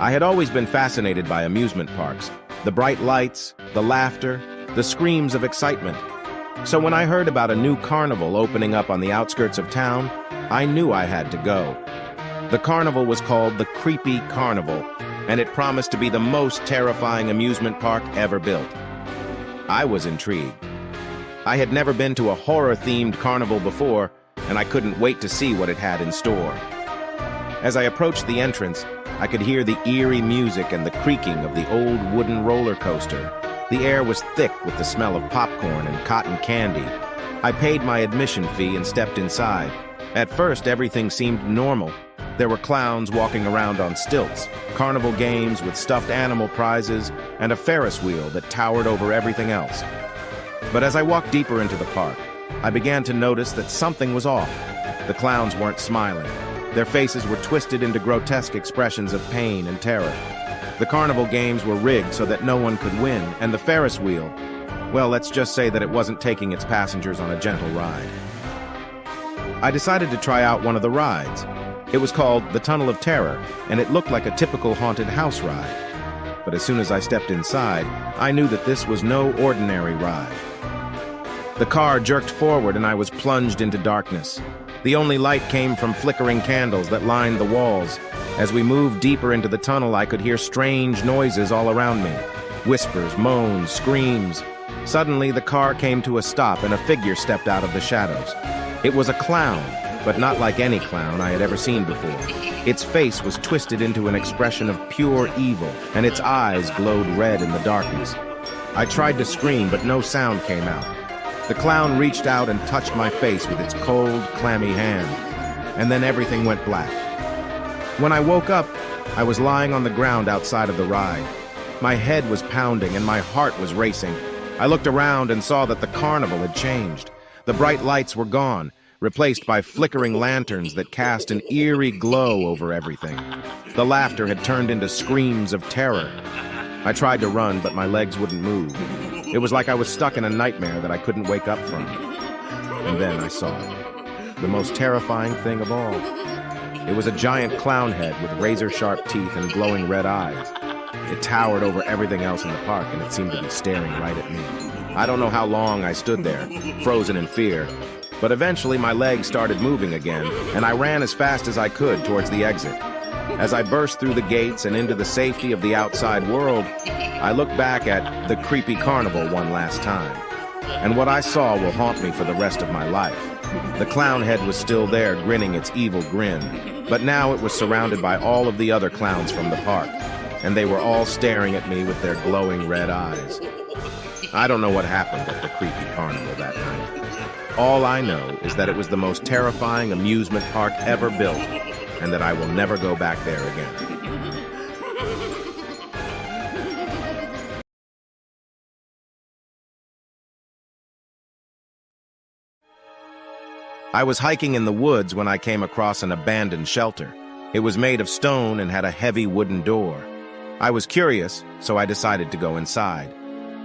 I had always been fascinated by amusement parks, the bright lights, the laughter, the screams of excitement. So when I heard about a new carnival opening up on the outskirts of town, I knew I had to go. The carnival was called the Creepy Carnival, and it promised to be the most terrifying amusement park ever built. I was intrigued. I had never been to a horror-themed carnival before, and I couldn't wait to see what it had in store. As I approached the entrance, I could hear the eerie music and the creaking of the old wooden roller coaster. The air was thick with the smell of popcorn and cotton candy. I paid my admission fee and stepped inside. At first, everything seemed normal. There were clowns walking around on stilts, carnival games with stuffed animal prizes, and a Ferris wheel that towered over everything else. But as I walked deeper into the park, I began to notice that something was off. The clowns weren't smiling. Their faces were twisted into grotesque expressions of pain and terror. The carnival games were rigged so that no one could win, and the Ferris wheel, well, let's just say that it wasn't taking its passengers on a gentle ride. I decided to try out one of the rides. It was called the Tunnel of Terror, and it looked like a typical haunted house ride. But as soon as I stepped inside, I knew that this was no ordinary ride. The car jerked forward and I was plunged into darkness. The only light came from flickering candles that lined the walls. As we moved deeper into the tunnel, I could hear strange noises all around me. Whispers, moans, screams. Suddenly, the car came to a stop and a figure stepped out of the shadows. It was a clown, but not like any clown I had ever seen before. Its face was twisted into an expression of pure evil, and its eyes glowed red in the darkness. I tried to scream, but no sound came out. The clown reached out and touched my face with its cold, clammy hand, and then everything went black. When I woke up, I was lying on the ground outside of the ride. My head was pounding and my heart was racing. I looked around and saw that the carnival had changed. The bright lights were gone, replaced by flickering lanterns that cast an eerie glow over everything. The laughter had turned into screams of terror. I tried to run, but my legs wouldn't move. It was like I was stuck in a nightmare that I couldn't wake up from. And then I saw it. The most terrifying thing of all. It was a giant clown head with razor-sharp teeth and glowing red eyes. It towered over everything else in the park, and it seemed to be staring right at me. I don't know how long I stood there, frozen in fear, but eventually my legs started moving again, and I ran as fast as I could towards the exit. As I burst through the gates and into the safety of the outside world, I looked back at the Creepy Carnival one last time. And what I saw will haunt me for the rest of my life. The clown head was still there, grinning its evil grin, but now it was surrounded by all of the other clowns from the park, and they were all staring at me with their glowing red eyes. I don't know what happened at the Creepy Carnival that night. All I know is that it was the most terrifying amusement park ever built, and that I will never go back there again. I was hiking in the woods when I came across an abandoned shelter. It was made of stone and had a heavy wooden door. I was curious, so I decided to go inside.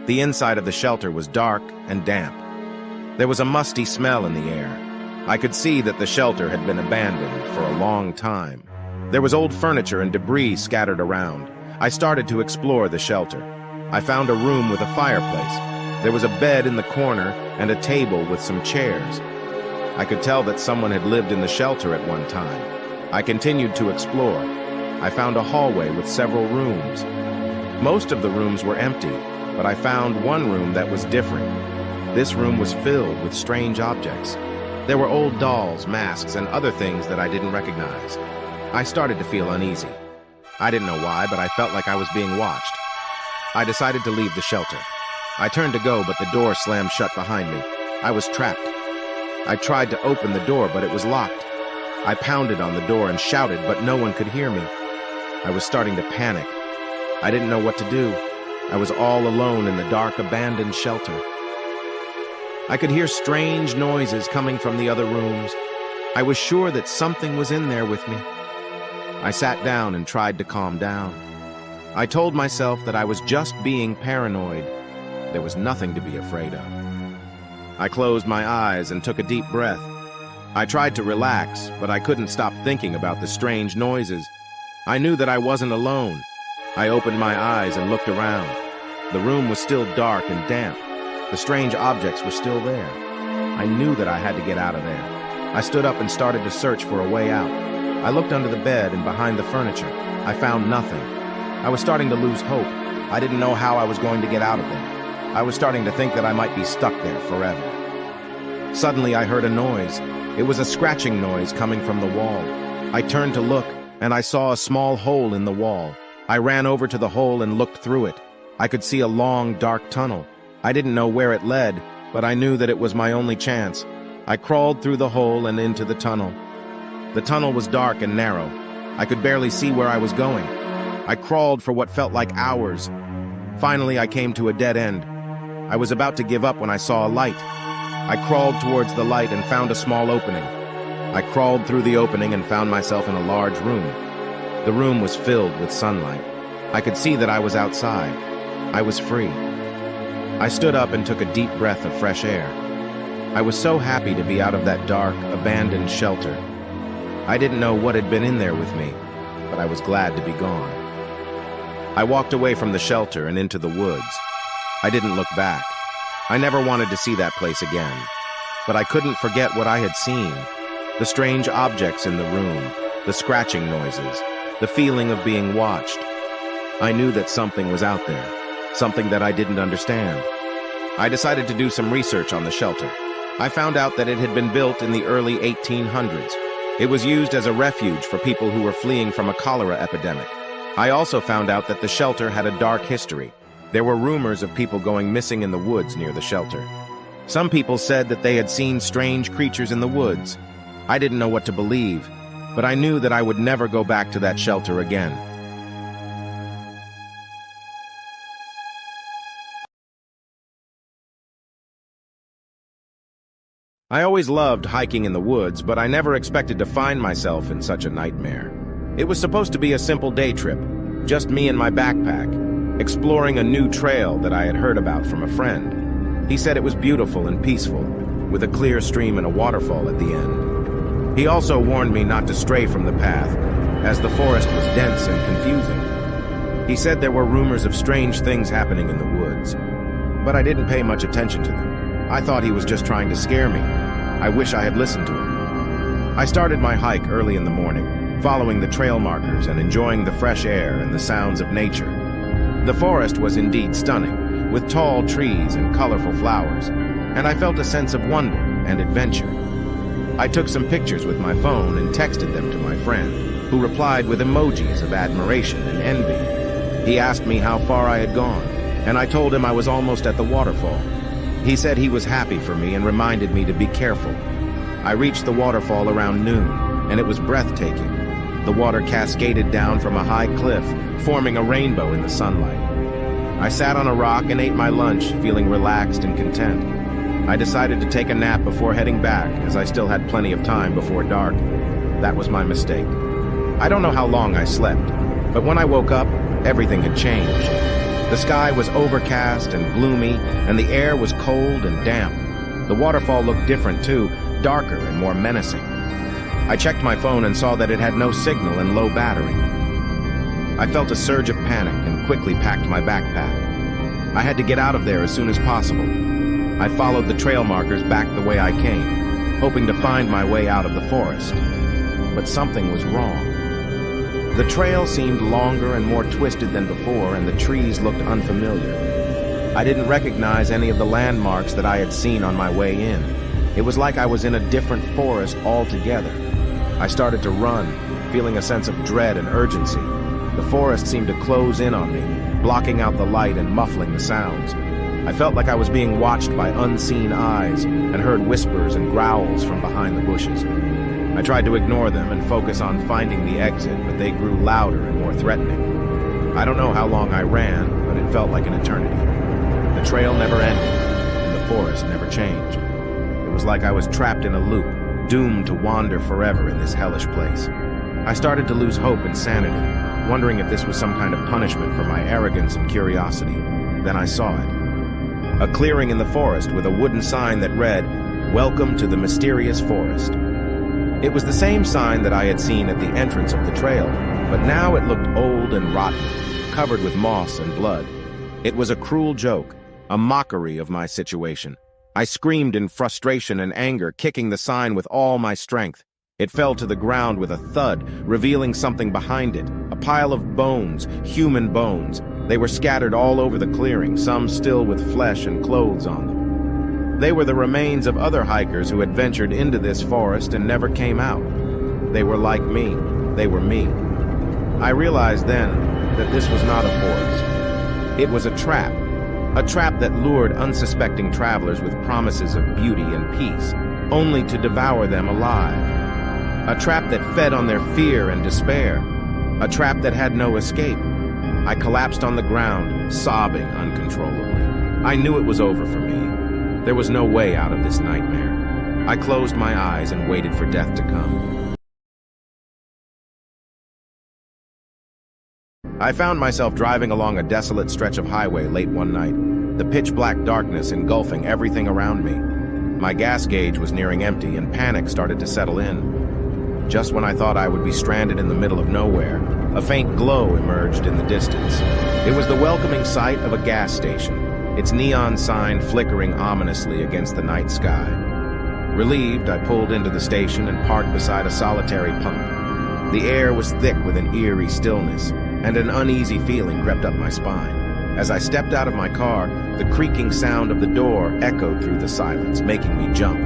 The inside of the shelter was dark and damp. There was a musty smell in the air. I could see that the shelter had been abandoned for a long time. There was old furniture and debris scattered around. I started to explore the shelter. I found a room with a fireplace. There was a bed in the corner and a table with some chairs. I could tell that someone had lived in the shelter at one time. I continued to explore. I found a hallway with several rooms. Most of the rooms were empty, but I found one room that was different. This room was filled with strange objects. There were old dolls, masks, and other things that I didn't recognize. I started to feel uneasy. I didn't know why, but I felt like I was being watched. I decided to leave the shelter. I turned to go, but the door slammed shut behind me. I was trapped. I tried to open the door, but it was locked. I pounded on the door and shouted, but no one could hear me. I was starting to panic. I didn't know what to do. I was all alone in the dark, abandoned shelter. I could hear strange noises coming from the other rooms. I was sure that something was in there with me. I sat down and tried to calm down. I told myself that I was just being paranoid. There was nothing to be afraid of. I closed my eyes and took a deep breath. I tried to relax, but I couldn't stop thinking about the strange noises. I knew that I wasn't alone. I opened my eyes and looked around. The room was still dark and damp. The strange objects were still there. I knew that I had to get out of there. I stood up and started to search for a way out. I looked under the bed and behind the furniture. I found nothing. I was starting to lose hope. I didn't know how I was going to get out of there. I was starting to think that I might be stuck there forever. Suddenly, I heard a noise. It was a scratching noise coming from the wall. I turned to look, and I saw a small hole in the wall. I ran over to the hole and looked through it. I could see a long, dark tunnel. I didn't know where it led, but I knew that it was my only chance. I crawled through the hole and into the tunnel. The tunnel was dark and narrow. I could barely see where I was going. I crawled for what felt like hours. Finally, I came to a dead end. I was about to give up when I saw a light. I crawled towards the light and found a small opening. I crawled through the opening and found myself in a large room. The room was filled with sunlight. I could see that I was outside. I was free. I stood up and took a deep breath of fresh air. I was so happy to be out of that dark, abandoned shelter. I didn't know what had been in there with me, but I was glad to be gone. I walked away from the shelter and into the woods. I didn't look back. I never wanted to see that place again. But I couldn't forget what I had seen. The strange objects in the room, the scratching noises, the feeling of being watched. I knew that something was out there, something that I didn't understand. I decided to do some research on the shelter. I found out that it had been built in the early 1800s. It was used as a refuge for people who were fleeing from a cholera epidemic. I also found out that the shelter had a dark history. There were rumors of people going missing in the woods near the shelter. Some people said that they had seen strange creatures in the woods. I didn't know what to believe, but I knew that I would never go back to that shelter again. I always loved hiking in the woods, but I never expected to find myself in such a nightmare. It was supposed to be a simple day trip, just me and my backpack, exploring a new trail that I had heard about from a friend. He said it was beautiful and peaceful, with a clear stream and a waterfall at the end. He also warned me not to stray from the path, as the forest was dense and confusing. He said there were rumors of strange things happening in the woods, but I didn't pay much attention to them. I thought he was just trying to scare me. I wish I had listened to him. I started my hike early in the morning, following the trail markers and enjoying the fresh air and the sounds of nature. The forest was indeed stunning, with tall trees and colorful flowers, and I felt a sense of wonder and adventure. I took some pictures with my phone and texted them to my friend, who replied with emojis of admiration and envy. He asked me how far I had gone, and I told him I was almost at the waterfall. He said he was happy for me and reminded me to be careful. I reached the waterfall around noon, and it was breathtaking. The water cascaded down from a high cliff, forming a rainbow in the sunlight. I sat on a rock and ate my lunch, feeling relaxed and content. I decided to take a nap before heading back, as I still had plenty of time before dark. That was my mistake. I don't know how long I slept, but when I woke up, everything had changed. The sky was overcast and gloomy, and the air was cold and damp. The waterfall looked different too, darker and more menacing. I checked my phone and saw that it had no signal and low battery. I felt a surge of panic and quickly packed my backpack. I had to get out of there as soon as possible. I followed the trail markers back the way I came, hoping to find my way out of the forest. But something was wrong. The trail seemed longer and more twisted than before, and the trees looked unfamiliar. I didn't recognize any of the landmarks that I had seen on my way in. It was like I was in a different forest altogether. I started to run, feeling a sense of dread and urgency. The forest seemed to close in on me, blocking out the light and muffling the sounds. I felt like I was being watched by unseen eyes and heard whispers and growls from behind the bushes. I tried to ignore them and focus on finding the exit, but they grew louder and more threatening. I don't know how long I ran, but it felt like an eternity. The trail never ended, and the forest never changed. It was like I was trapped in a loop, doomed to wander forever in this hellish place. I started to lose hope and sanity, wondering if this was some kind of punishment for my arrogance and curiosity. Then I saw it. A clearing in the forest with a wooden sign that read, "Welcome to the Mysterious Forest." It was the same sign that I had seen at the entrance of the trail, but now it looked old and rotten, covered with moss and blood. It was a cruel joke, a mockery of my situation. I screamed in frustration and anger, kicking the sign with all my strength. It fell to the ground with a thud, revealing something behind it, a pile of bones, human bones. They were scattered all over the clearing, some still with flesh and clothes on them. They were the remains of other hikers who had ventured into this forest and never came out. They were like me. They were me. I realized then that this was not a forest. It was a trap that lured unsuspecting travelers with promises of beauty and peace, only to devour them alive. A trap that fed on their fear and despair. A trap that had no escape. I collapsed on the ground, sobbing uncontrollably. I knew it was over for me. There was no way out of this nightmare. I closed my eyes and waited for death to come. I found myself driving along a desolate stretch of highway late one night, the pitch-black darkness engulfing everything around me. My gas gauge was nearing empty and panic started to settle in. Just when I thought I would be stranded in the middle of nowhere, a faint glow emerged in the distance. It was the welcoming sight of a gas station, its neon sign flickering ominously against the night sky. Relieved, I pulled into the station and parked beside a solitary pump. The air was thick with an eerie stillness, and an uneasy feeling crept up my spine. As I stepped out of my car, the creaking sound of the door echoed through the silence, making me jump.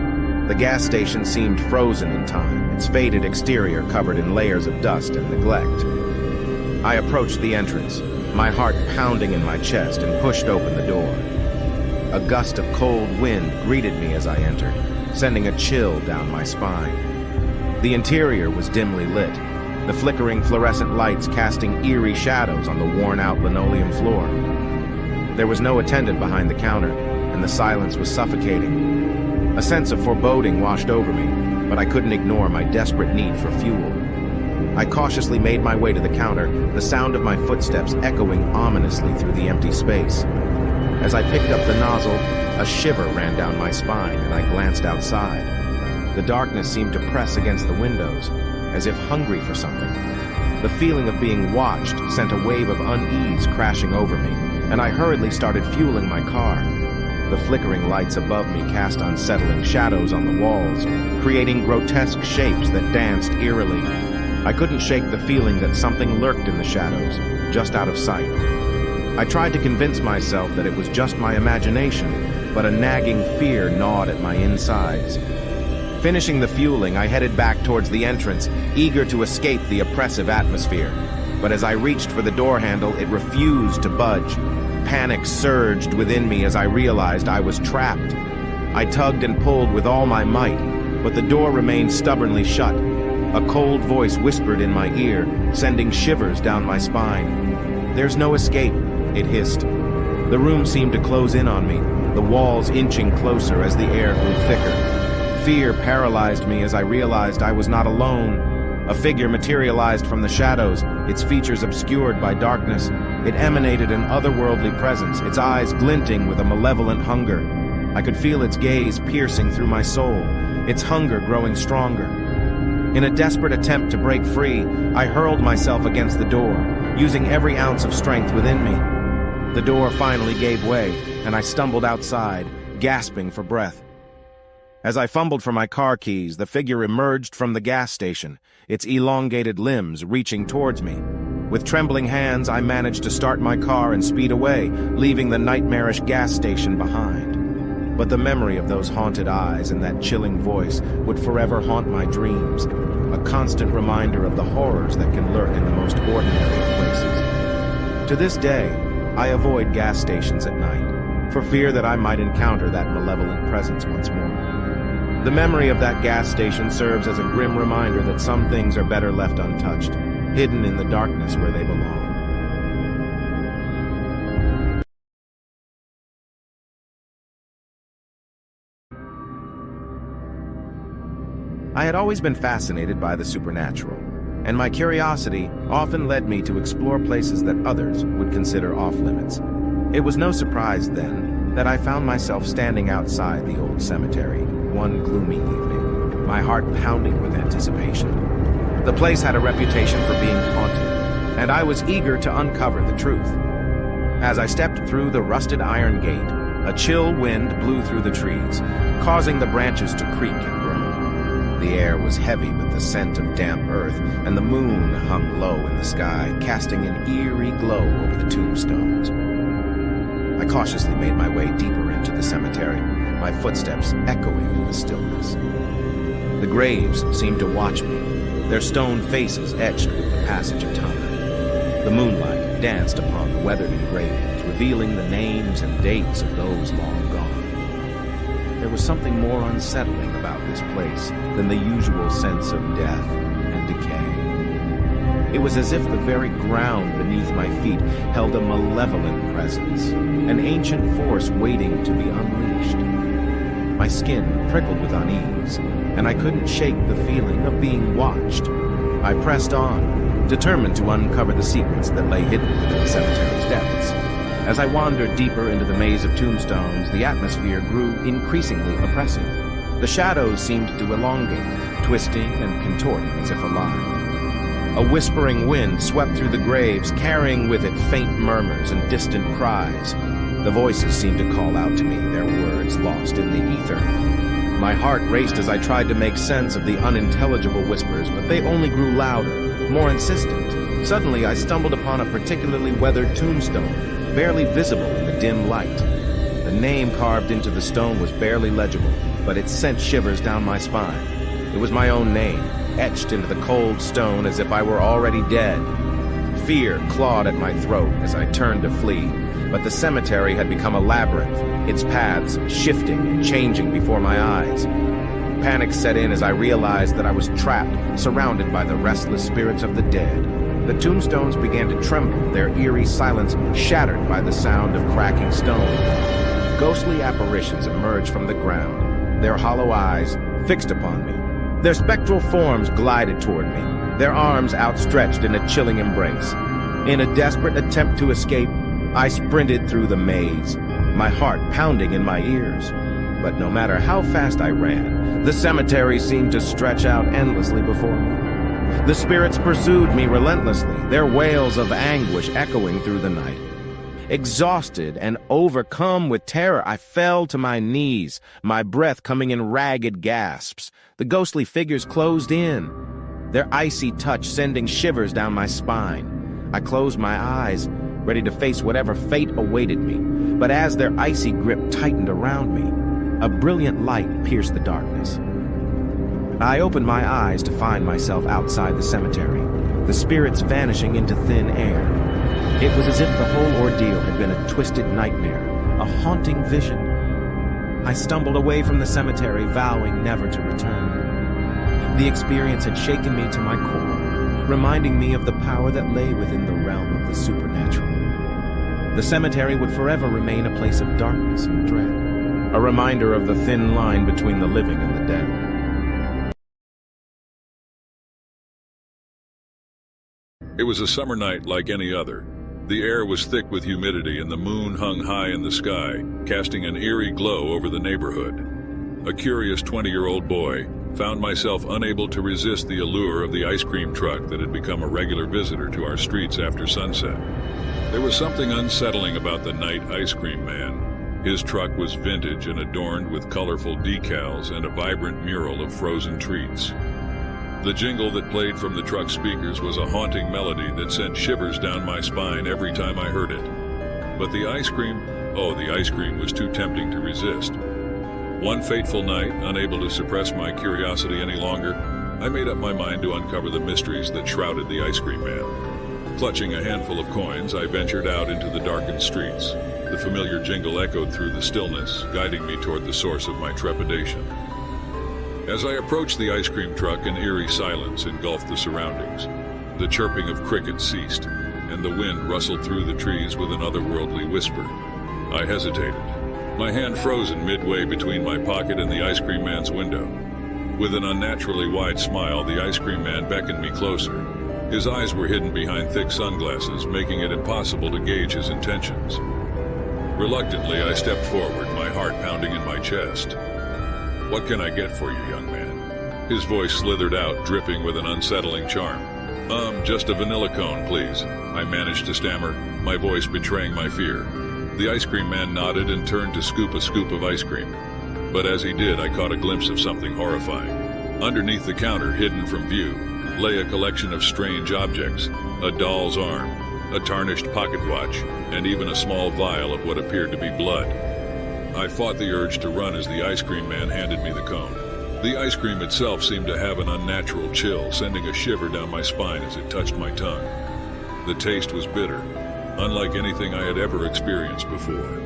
The gas station seemed frozen in time, its faded exterior covered in layers of dust and neglect. I approached the entrance, my heart pounding in my chest, and pushed open the door. A gust of cold wind greeted me as I entered, sending a chill down my spine. The interior was dimly lit, the flickering fluorescent lights casting eerie shadows on the worn-out linoleum floor. There was no attendant behind the counter, and the silence was suffocating. A sense of foreboding washed over me, but I couldn't ignore my desperate need for fuel. I cautiously made my way to the counter, the sound of my footsteps echoing ominously through the empty space. As I picked up the nozzle, a shiver ran down my spine, and I glanced outside. The darkness seemed to press against the windows, as if hungry for something. The feeling of being watched sent a wave of unease crashing over me, and I hurriedly started fueling my car. The flickering lights above me cast unsettling shadows on the walls, creating grotesque shapes that danced eerily. I couldn't shake the feeling that something lurked in the shadows, just out of sight. I tried to convince myself that it was just my imagination, but a nagging fear gnawed at my insides. Finishing the fueling, I headed back towards the entrance, eager to escape the oppressive atmosphere. But as I reached for the door handle, it refused to budge. Panic surged within me as I realized I was trapped. I tugged and pulled with all my might, but the door remained stubbornly shut. A cold voice whispered in my ear, sending shivers down my spine. "There's no escape," it hissed. The room seemed to close in on me, the walls inching closer as the air grew thicker. Fear paralyzed me as I realized I was not alone. A figure materialized from the shadows, its features obscured by darkness. It emanated an otherworldly presence, its eyes glinting with a malevolent hunger. I could feel its gaze piercing through my soul, its hunger growing stronger. In a desperate attempt to break free, I hurled myself against the door, using every ounce of strength within me. The door finally gave way, and I stumbled outside, gasping for breath. As I fumbled for my car keys, the figure emerged from the gas station, its elongated limbs reaching towards me. With trembling hands, I managed to start my car and speed away, leaving the nightmarish gas station behind. But the memory of those haunted eyes and that chilling voice would forever haunt my dreams, a constant reminder of the horrors that can lurk in the most ordinary of places. To this day, I avoid gas stations at night, for fear that I might encounter that malevolent presence once more. The memory of that gas station serves as a grim reminder that some things are better left untouched, hidden in the darkness where they belong. I had always been fascinated by the supernatural, and my curiosity often led me to explore places that others would consider off-limits. It was no surprise, then, that I found myself standing outside the old cemetery one gloomy evening, my heart pounding with anticipation. The place had a reputation for being haunted, and I was eager to uncover the truth. As I stepped through the rusted iron gate, a chill wind blew through the trees, causing the branches to creak and groan. The air was heavy with the scent of damp earth, and the moon hung low in the sky, casting an eerie glow over the tombstones. I cautiously made my way deeper into the cemetery, my footsteps echoing in the stillness. The graves seemed to watch me, their stone faces etched with the passage of time. The moonlight danced upon the weathered engravings, revealing the names and dates of those long gone. There was something more unsettling about this place than the usual sense of death and decay. It was as if the very ground beneath my feet held a malevolent presence, an ancient force waiting to be unleashed. My skin prickled with unease, and I couldn't shake the feeling of being watched. I pressed on, determined to uncover the secrets that lay hidden within the cemetery's depths. As I wandered deeper into the maze of tombstones, the atmosphere grew increasingly oppressive. The shadows seemed to elongate, twisting and contorting as if alive. A whispering wind swept through the graves, carrying with it faint murmurs and distant cries. The voices seemed to call out to me, their words lost in the ether. My heart raced as I tried to make sense of the unintelligible whispers, but they only grew louder, more insistent. Suddenly, I stumbled upon a particularly weathered tombstone, barely visible in the dim light. The name carved into the stone was barely legible, but it sent shivers down my spine. It was my own name, etched into the cold stone as if I were already dead. Fear clawed at my throat as I turned to flee, but the cemetery had become a labyrinth, its paths shifting and changing before my eyes. Panic set in as I realized that I was trapped, surrounded by the restless spirits of the dead. The tombstones began to tremble, their eerie silence shattered by the sound of cracking stone. Ghostly apparitions emerged from the ground, their hollow eyes fixed upon me. Their spectral forms glided toward me, their arms outstretched in a chilling embrace. In a desperate attempt to escape, I sprinted through the maze, my heart pounding in my ears. But no matter how fast I ran, the cemetery seemed to stretch out endlessly before me. The spirits pursued me relentlessly, their wails of anguish echoing through the night. Exhausted and overcome with terror, I fell to my knees, my breath coming in ragged gasps. The ghostly figures closed in, their icy touch sending shivers down my spine. I closed my eyes, ready to face whatever fate awaited me. But as their icy grip tightened around me, a brilliant light pierced the darkness. I opened my eyes to find myself outside the cemetery, the spirits vanishing into thin air. It was as if the whole ordeal had been a twisted nightmare, a haunting vision. I stumbled away from the cemetery, vowing never to return. The experience had shaken me to my core, reminding me of the power that lay within the realm of the supernatural. The cemetery would forever remain a place of darkness and dread, a reminder of the thin line between the living and the dead. It was a summer night like any other. The air was thick with humidity and the moon hung high in the sky, casting an eerie glow over the neighborhood. A curious 20-year-old boy found myself unable to resist the allure of the ice cream truck that had become a regular visitor to our streets after sunset. There was something unsettling about the night ice cream man. His truck was vintage and adorned with colorful decals and a vibrant mural of frozen treats. The jingle that played from the truck speakers was a haunting melody that sent shivers down my spine every time I heard it. But the ice cream was too tempting to resist. One fateful night, unable to suppress my curiosity any longer, I made up my mind to uncover the mysteries that shrouded the ice cream man. Clutching a handful of coins, I ventured out into the darkened streets. The familiar jingle echoed through the stillness, guiding me toward the source of my trepidation. As I approached the ice cream truck, an eerie silence engulfed the surroundings. The chirping of crickets ceased, and the wind rustled through the trees with an otherworldly whisper. I hesitated, my hand frozen midway between my pocket and the ice cream man's window. With an unnaturally wide smile, the ice cream man beckoned me closer. His eyes were hidden behind thick sunglasses, making it impossible to gauge his intentions. Reluctantly, I stepped forward, my heart pounding in my chest. "What can I get for you, young man?" His voice slithered out, dripping with an unsettling charm. Just a vanilla cone, please. I managed to stammer, my voice betraying my fear. The ice cream man nodded and turned to scoop a scoop of ice cream. But as he did, I caught a glimpse of something horrifying. Underneath the counter, hidden from view, lay a collection of strange objects: a doll's arm, a tarnished pocket watch, and even a small vial of what appeared to be blood. I fought the urge to run as the ice cream man handed me the cone. The ice cream itself seemed to have an unnatural chill, sending a shiver down my spine as it touched my tongue. The taste was bitter, unlike anything I had ever experienced before.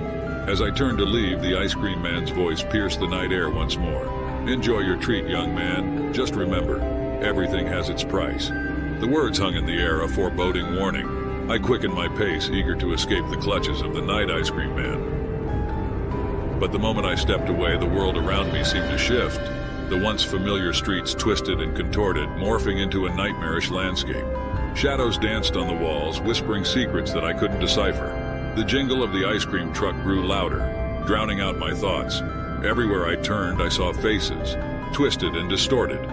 As I turned to leave, the ice cream man's voice pierced the night air once more. "Enjoy your treat, young man. Just remember, everything has its price." The words hung in the air, a foreboding warning. I quickened my pace, eager to escape the clutches of the night ice cream man. But the moment I stepped away, the world around me seemed to shift. The once familiar streets twisted and contorted, morphing into a nightmarish landscape. Shadows danced on the walls, whispering secrets that I couldn't decipher. The jingle of the ice cream truck grew louder, drowning out my thoughts. Everywhere I turned, I saw faces, twisted and distorted.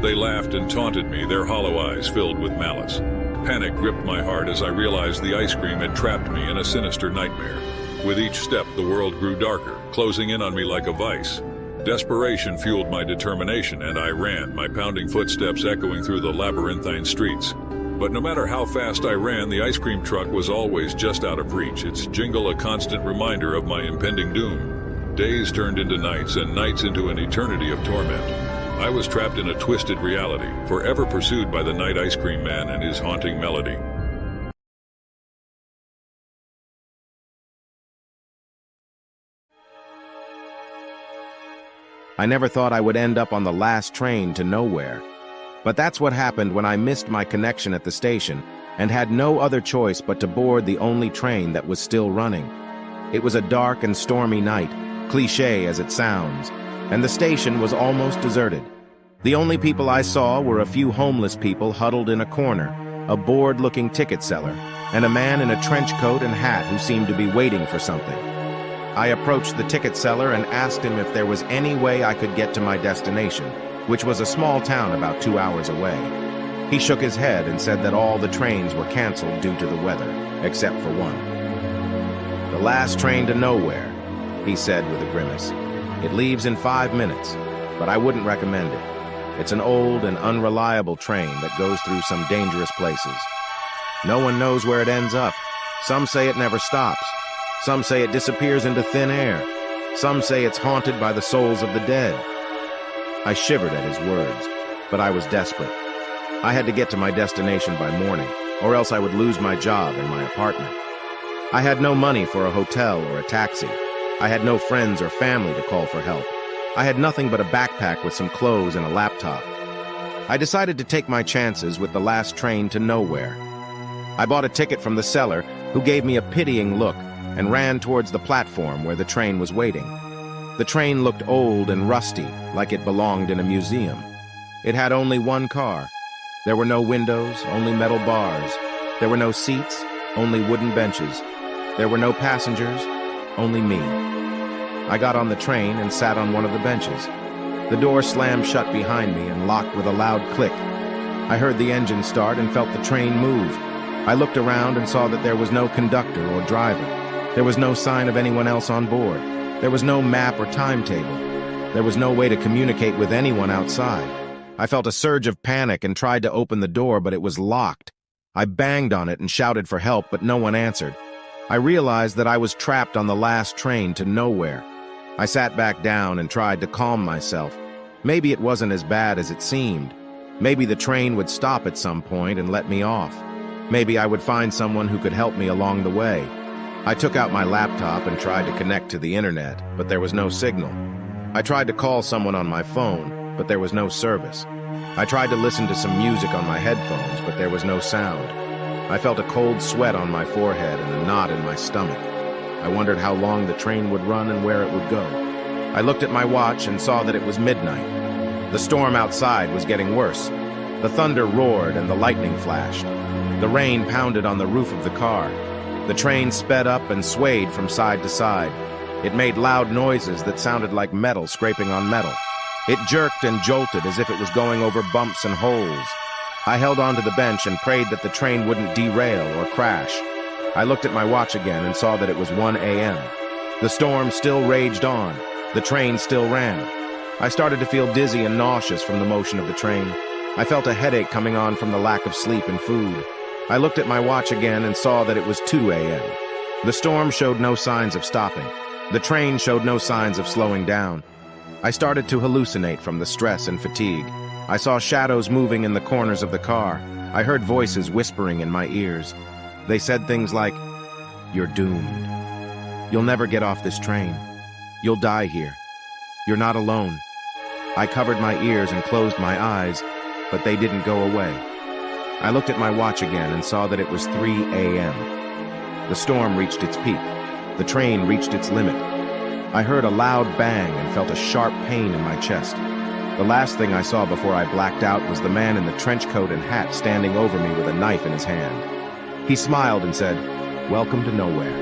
They laughed and taunted me, their hollow eyes filled with malice. Panic gripped my heart as I realized the ice cream had trapped me in a sinister nightmare. With each step, the world grew darker, closing in on me like a vice. Desperation fueled my determination, and I ran, my pounding footsteps echoing through the labyrinthine streets. But no matter how fast I ran, the ice cream truck was always just out of reach, its jingle a constant reminder of my impending doom. Days turned into nights, and nights into an eternity of torment. I was trapped in a twisted reality, forever pursued by the night ice cream man and his haunting melody. I never thought I would end up on the last train to nowhere. But that's what happened when I missed my connection at the station and had no other choice but to board the only train that was still running. It was a dark and stormy night, cliché as it sounds, and the station was almost deserted. The only people I saw were a few homeless people huddled in a corner, a bored-looking ticket seller, and a man in a trench coat and hat who seemed to be waiting for something. I approached the ticket seller and asked him if there was any way I could get to my destination, which was a small town about 2 hours away. He shook his head and said that all the trains were canceled due to the weather, except for one. "The last train to nowhere," he said with a grimace. "It leaves in 5 minutes, but I wouldn't recommend it. It's an old and unreliable train that goes through some dangerous places. No one knows where it ends up. Some say it never stops. Some say it disappears into thin air. Some say it's haunted by the souls of the dead." I shivered at his words, but I was desperate. I had to get to my destination by morning, or else I would lose my job and my apartment. I had no money for a hotel or a taxi. I had no friends or family to call for help. I had nothing but a backpack with some clothes and a laptop. I decided to take my chances with the last train to nowhere. I bought a ticket from the seller, who gave me a pitying look, and ran towards the platform where the train was waiting. The train looked old and rusty, like it belonged in a museum. It had only one car. There were no windows, only metal bars. There were no seats, only wooden benches. There were no passengers, only me. I got on the train and sat on one of the benches. The door slammed shut behind me and locked with a loud click. I heard the engine start and felt the train move. I looked around and saw that there was no conductor or driver. There was no sign of anyone else on board. There was no map or timetable. There was no way to communicate with anyone outside. I felt a surge of panic and tried to open the door, but it was locked. I banged on it and shouted for help, but no one answered. I realized that I was trapped on the last train to nowhere. I sat back down and tried to calm myself. Maybe it wasn't as bad as it seemed. Maybe the train would stop at some point and let me off. Maybe I would find someone who could help me along the way. I took out my laptop and tried to connect to the internet, but there was no signal. I tried to call someone on my phone, but there was no service. I tried to listen to some music on my headphones, but there was no sound. I felt a cold sweat on my forehead and a knot in my stomach. I wondered how long the train would run and where it would go. I looked at my watch and saw that it was midnight. The storm outside was getting worse. The thunder roared and the lightning flashed. The rain pounded on the roof of the car. The train sped up and swayed from side to side. It made loud noises that sounded like metal scraping on metal. It jerked and jolted as if it was going over bumps and holes. I held onto the bench and prayed that the train wouldn't derail or crash. I looked at my watch again and saw that it was 1 a.m. The storm still raged on. The train still ran. I started to feel dizzy and nauseous from the motion of the train. I felt a headache coming on from the lack of sleep and food. I looked at my watch again and saw that it was 2 a.m. The storm showed no signs of stopping. The train showed no signs of slowing down. I started to hallucinate from the stress and fatigue. I saw shadows moving in the corners of the car. I heard voices whispering in my ears. They said things like, "You're doomed. You'll never get off this train. You'll die here. You're not alone." I covered my ears and closed my eyes, but they didn't go away. I looked at my watch again and saw that it was 3 a.m. The storm reached its peak. The train reached its limit. I heard a loud bang and felt a sharp pain in my chest. The last thing I saw before I blacked out was the man in the trench coat and hat standing over me with a knife in his hand. He smiled and said, "Welcome to nowhere."